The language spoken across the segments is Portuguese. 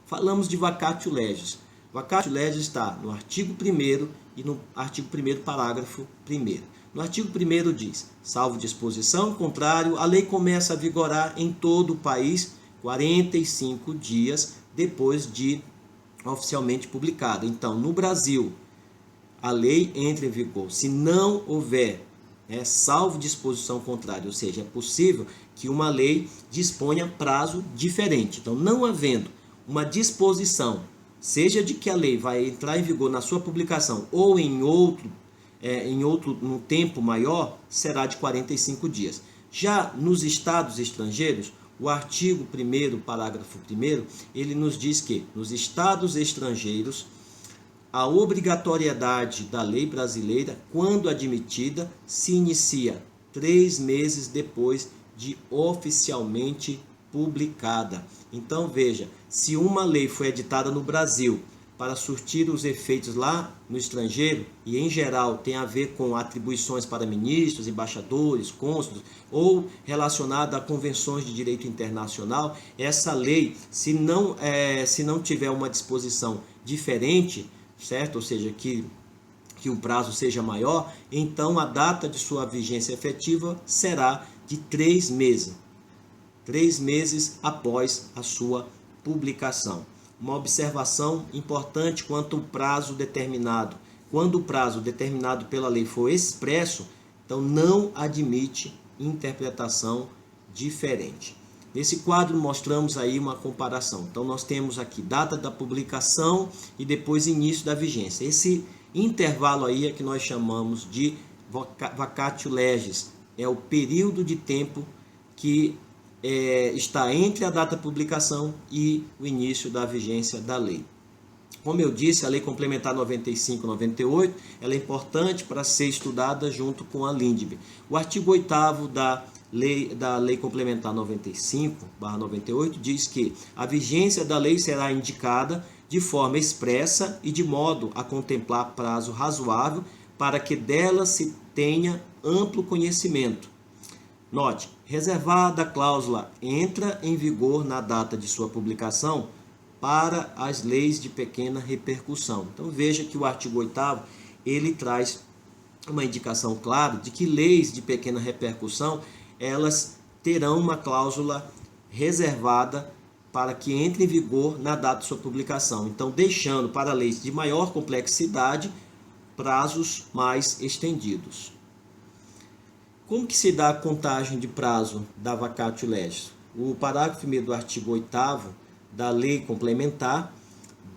Falamos de vacatio legis. Vacatio legis está no artigo 1º e no artigo 1º, parágrafo 1º. No artigo 1º diz: salvo disposição contrário, a lei começa a vigorar em todo o país 45 dias depois de oficialmente publicada. Então, no Brasil, a lei entra em vigor se não houver, salvo disposição contrária, ou seja, é possível que uma lei disponha prazo diferente. Então, não havendo uma disposição, seja de que a lei vai entrar em vigor na sua publicação ou em outro num tempo maior, será de 45 dias. Já nos estados estrangeiros, o artigo 1º, parágrafo 1º, ele nos diz que nos estados estrangeiros, a obrigatoriedade da lei brasileira, quando admitida, se inicia 3 meses depois de oficialmente publicada. Então veja, se uma lei foi editada no Brasil para surtir os efeitos lá no estrangeiro, e em geral tem a ver com atribuições para ministros, embaixadores, cônsules, ou relacionada a convenções de direito internacional, essa lei, se não tiver uma disposição diferente, certo? Ou seja, que o prazo seja maior, então a data de sua vigência efetiva será de 3 meses. 3 meses após a sua publicação. Uma observação importante quanto ao prazo determinado. Quando o prazo determinado pela lei for expresso, então não admite interpretação diferente. Nesse quadro mostramos aí uma comparação. Então nós temos aqui data da publicação e depois início da vigência. Esse intervalo aí é que nós chamamos de vacatio legis. É o período de tempo que está entre a data da publicação e o início da vigência da lei. Como eu disse, a Lei Complementar 95/98, ela é importante para ser estudada junto com a LINDB. O artigo 8º da Lei Complementar 95/98 diz que a vigência da lei será indicada de forma expressa e de modo a contemplar prazo razoável para que dela se tenha amplo conhecimento. Note, reservada a cláusula entra em vigor na data de sua publicação para as leis de pequena repercussão. Então veja que o artigo 8º ele traz uma indicação clara de que leis de pequena repercussão elas terão uma cláusula reservada para que entre em vigor na data de sua publicação. Então deixando para leis de maior complexidade prazos mais estendidos. Como que se dá a contagem de prazo da vacatio legis? O parágrafo 1º do artigo 8º da Lei Complementar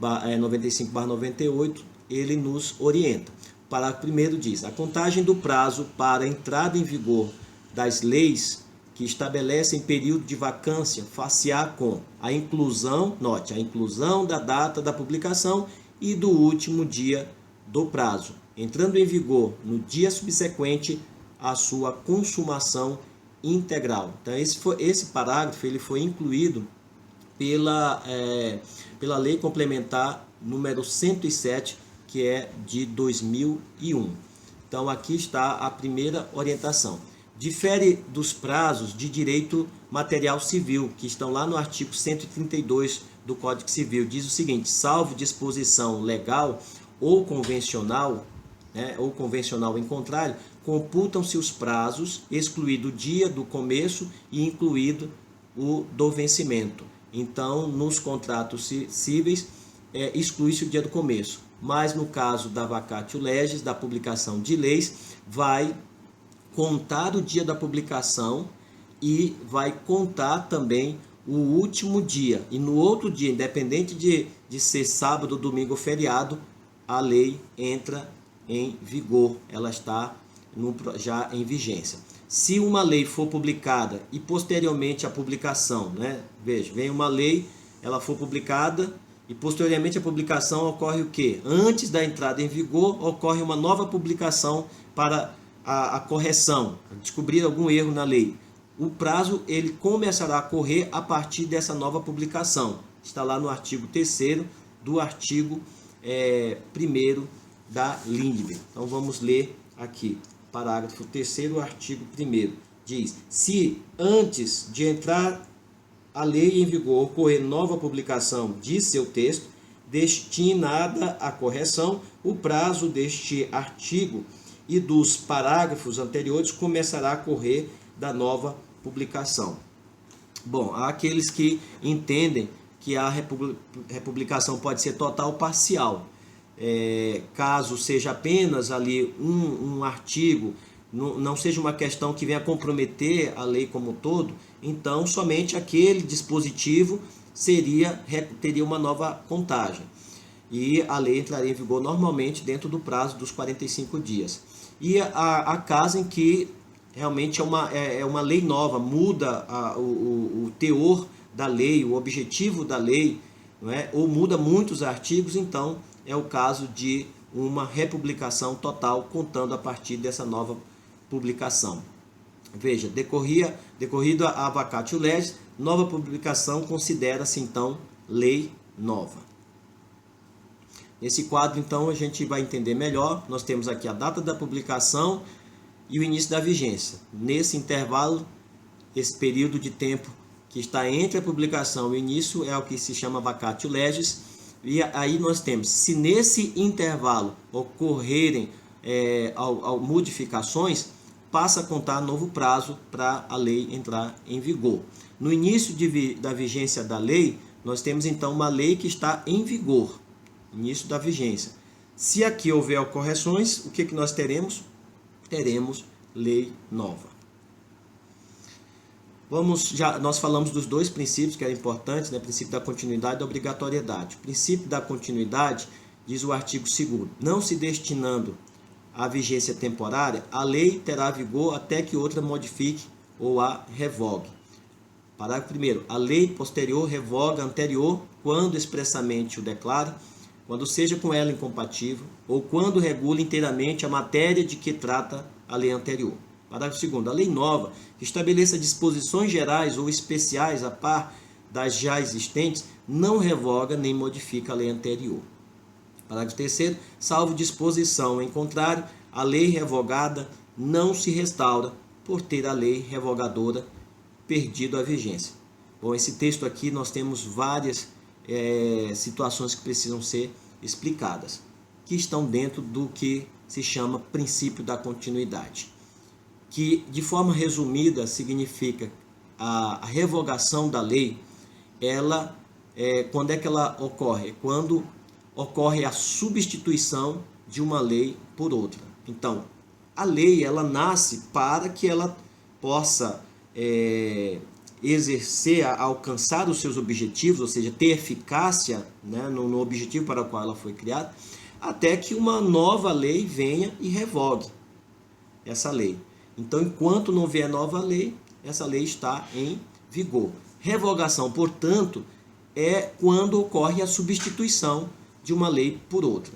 95/98, ele nos orienta. O parágrafo 1º diz: a contagem do prazo para a entrada em vigor das leis que estabelecem período de vacância far-se-á com a inclusão, note, a inclusão da data da publicação e do último dia do prazo, entrando em vigor no dia subsequente a sua consumação integral. Então esse parágrafo ele foi incluído pela Lei Complementar número 107, que é de 2001. Então aqui está a primeira orientação. Difere dos prazos de direito material civil, que estão lá no artigo 132 do Código Civil. Diz o seguinte: salvo disposição legal ou convencional em contrário, computam-se os prazos, excluído o dia do começo e incluído o do vencimento. Então, nos contratos cíveis, exclui-se o dia do começo. Mas no caso da vacatio legis, da publicação de leis, vai contar o dia da publicação e vai contar também o último dia. E no outro dia, independente de ser sábado, domingo ou feriado, a lei entra em vigor, ela está já em vigência. Se uma lei for publicada e posteriormente à publicação, veja, vem uma lei, ela for publicada e posteriormente à publicação ocorre o quê? Antes da entrada em vigor, ocorre uma nova publicação para a correção, descobrir algum erro na lei. O prazo ele começará a correr a partir dessa nova publicação. Está lá no artigo 3º do artigo 1º da Lindbergh. Então vamos ler aqui, parágrafo 3º, artigo 1º. Diz: se antes de entrar a lei em vigor ocorrer nova publicação de seu texto, destinada à correção, o prazo deste artigo e dos parágrafos anteriores começará a correr da nova publicação. Bom, há aqueles que entendem que a republicação pode ser total ou parcial. Caso seja apenas ali um artigo, não seja uma questão que venha comprometer a lei como um todo, então somente aquele dispositivo teria uma nova contagem. E a lei entraria em vigor normalmente dentro do prazo dos 45 dias. E há casos em que realmente é uma lei nova, muda o teor da lei, o objetivo da lei, não é? Ou muda muitos artigos, então é o caso de uma republicação total, contando a partir dessa nova publicação. Veja, decorrido a vacatio legis, nova publicação considera-se então lei nova. Nesse quadro, então, a gente vai entender melhor. Nós temos aqui a data da publicação e o início da vigência. Nesse intervalo, esse período de tempo que está entre a publicação e o início é o que se chama vacatio legis. E aí nós temos, se nesse intervalo ocorrerem modificações, passa a contar novo prazo para a lei entrar em vigor. No início da vigência da lei, nós temos então uma lei que está em vigor. Início da vigência. Se aqui houver correções, o que nós teremos? Teremos lei nova. Nós falamos dos dois princípios que eram importantes, né? O princípio da continuidade e da obrigatoriedade. O princípio da continuidade, diz o artigo 2º, não se destinando à vigência temporária, a lei terá vigor até que outra modifique ou a revogue. Parágrafo 1º, a lei posterior revoga a anterior quando expressamente o declare, quando seja com ela incompatível, ou quando regule inteiramente a matéria de que trata a lei anterior. Parágrafo 2º. A lei nova, que estabeleça disposições gerais ou especiais a par das já existentes, não revoga nem modifica a lei anterior. Parágrafo 3º. Salvo disposição em contrário, a lei revogada não se restaura por ter a lei revogadora perdido a vigência. Bom, esse texto aqui nós temos várias situações que precisam ser explicadas, que estão dentro do que se chama princípio da continuidade, que de forma resumida significa a revogação da lei. Quando é que ela ocorre? Quando ocorre a substituição de uma lei por outra. Então, a lei ela nasce para que ela possa exercer, alcançar os seus objetivos, ou seja, ter eficácia, né, no objetivo para o qual ela foi criada, até que uma nova lei venha e revogue essa lei. Então, enquanto não vier nova lei, essa lei está em vigor. Revogação, portanto, é quando ocorre a substituição de uma lei por outra.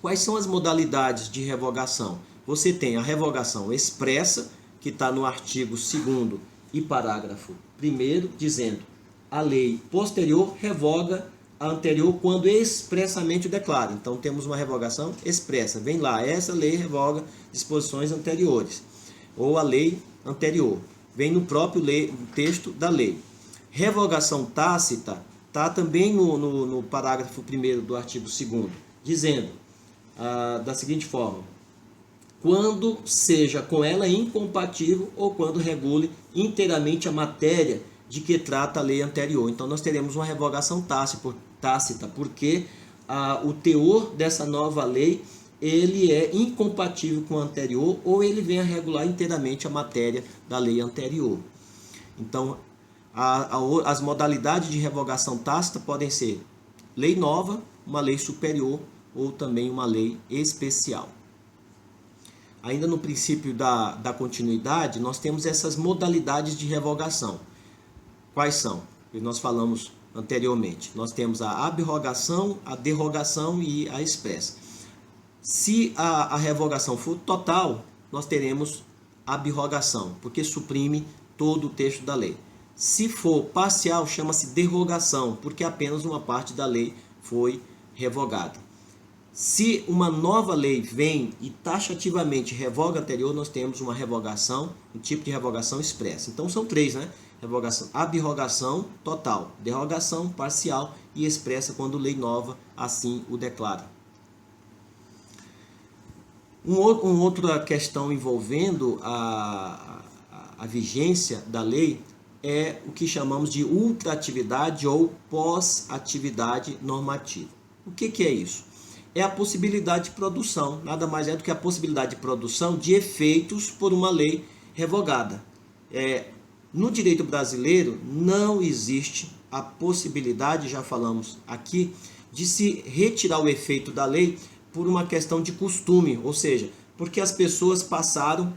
Quais são as modalidades de revogação? Você tem a revogação expressa, que está no artigo 2º e parágrafo 1º, dizendo: a lei posterior revoga a anterior quando expressamente o declara. Então temos uma revogação expressa. Vem lá, essa lei revoga disposições anteriores, ou a lei anterior. Vem no próprio texto da lei. Revogação tácita está também no parágrafo 1º do artigo 2º, dizendo da seguinte forma: quando seja com ela incompatível ou quando regule inteiramente a matéria de que trata a lei anterior. Então nós teremos uma revogação tácita, porque o teor dessa nova lei ele é incompatível com a anterior, ou ele vem a regular inteiramente a matéria da lei anterior. Então, as modalidades de revogação tácita podem ser lei nova, uma lei superior ou também uma lei especial. Ainda no princípio da continuidade, nós temos essas modalidades de revogação. Quais são? Que nós falamos anteriormente. Nós temos a abrogação, a derrogação e a expressa. Se a revogação for total, nós teremos abrogação, porque suprime todo o texto da lei. Se for parcial, chama-se derrogação, porque apenas uma parte da lei foi revogada. Se uma nova lei vem e taxativamente revoga a anterior, nós temos uma revogação, um tipo de revogação expressa. Então são três, né? Revogação, abrogação total, derrogação parcial e expressa quando lei nova assim o declara. Uma outra questão envolvendo a vigência da lei é o que chamamos de ultraatividade ou pós-atividade normativa. O que é isso? É a possibilidade de produção, nada mais é do que a possibilidade de produção de efeitos por uma lei revogada. No direito brasileiro não existe a possibilidade, já falamos aqui, de se retirar o efeito da lei por uma questão de costume, ou seja, porque as pessoas passaram,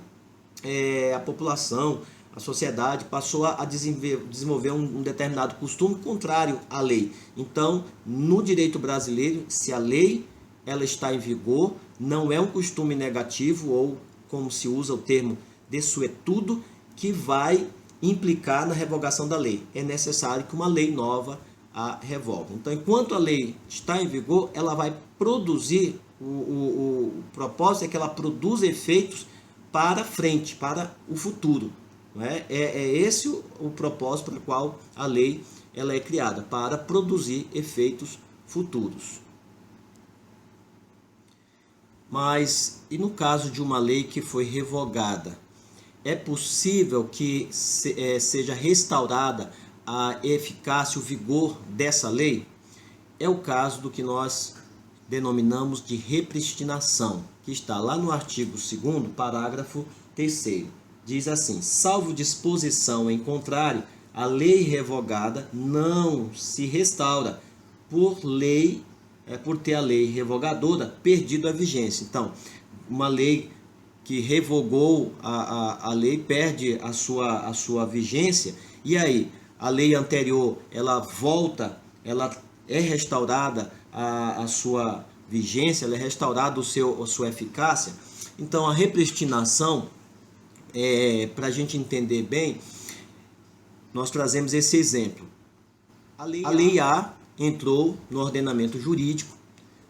a população, a sociedade passou a desenvolver um determinado costume contrário à lei. Então, no direito brasileiro, se a lei ela está em vigor, não é um costume negativo ou, como se usa o termo, desuetudo, que vai implicar na revogação da lei. É necessário que uma lei nova a revogue. Então, enquanto a lei está em vigor, ela vai produzir, o propósito é que ela produza efeitos para frente, para o futuro. Não é? É esse o propósito para o qual a lei ela é criada, para produzir efeitos futuros. Mas, e no caso de uma lei que foi revogada, é possível que seja restaurada a eficácia, o vigor dessa lei? É o caso do que nós denominamos de repristinação, que está lá no artigo 2º, parágrafo 3º. Diz assim: salvo disposição em contrário, a lei revogada não se restaura por ter a lei revogadora perdido a vigência. Então, uma lei que revogou a lei perde a sua vigência, e aí a lei anterior ela volta, ela é restaurada a sua vigência, ela é restaurada a sua eficácia. Então a repristinação, para a gente entender bem, nós trazemos esse exemplo. A lei A entrou no ordenamento jurídico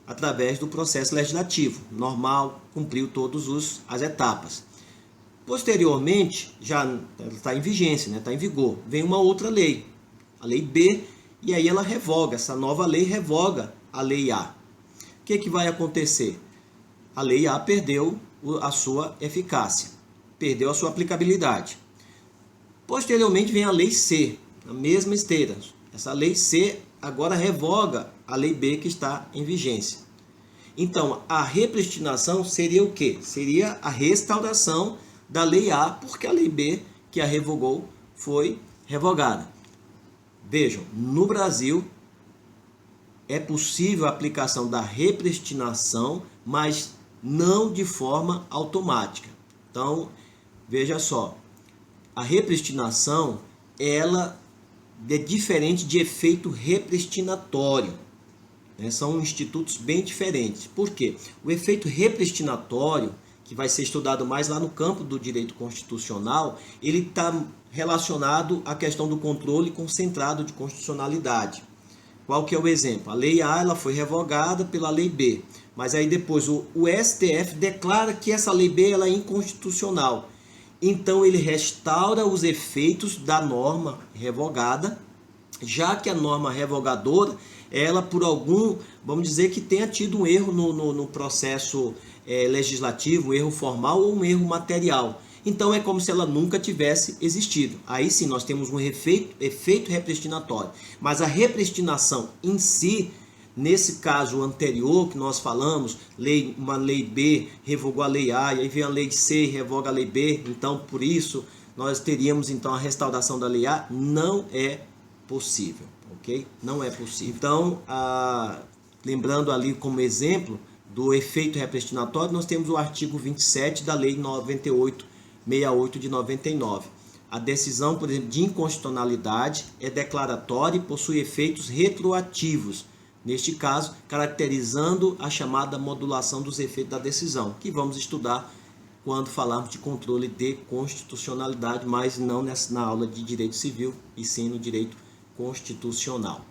através do processo legislativo, normal, cumpriu todas as etapas. Posteriormente, já está em vigência, está em vigor, vem uma outra lei, a lei B, e aí ela revoga, essa nova lei revoga a lei A. O que vai acontecer? A lei A perdeu a sua eficácia, perdeu a sua aplicabilidade. Posteriormente vem a lei C, na mesma esteira. Essa lei C agora revoga a lei B que está em vigência. Então, a repristinação seria o quê? Seria a restauração da lei A, porque a lei B que a revogou foi revogada. Vejam, no Brasil é possível a aplicação da repristinação, mas não de forma automática. Então, veja só, a repristinação ela é diferente de efeito repristinatório. São institutos bem diferentes. Por quê? O efeito repristinatório, que vai ser estudado mais lá no campo do direito constitucional, ele está relacionado à questão do controle concentrado de constitucionalidade. Qual que é o exemplo? A lei A ela foi revogada pela lei B, mas aí depois o STF declara que essa lei B ela é inconstitucional. Então ele restaura os efeitos da norma revogada, já que a norma revogadora, ela por algum, vamos dizer que tenha tido um erro no processo legislativo, um erro formal ou um erro material. Então é como se ela nunca tivesse existido. Aí sim nós temos um efeito repristinatório. Mas a repristinação em si, nesse caso anterior que nós falamos, uma lei B revogou a lei A, e aí vem a lei C e revoga a lei B, então por isso nós teríamos então a restauração da lei A, não é possível, ok? Não é possível. Então, lembrando ali como exemplo do efeito repristinatório, nós temos o artigo 27 da lei 9868 de 99. A decisão, por exemplo, de inconstitucionalidade é declaratória e possui efeitos retroativos, neste caso, caracterizando a chamada modulação dos efeitos da decisão, que vamos estudar quando falarmos de controle de constitucionalidade, mas não na aula de direito civil, e sim no direito constitucional.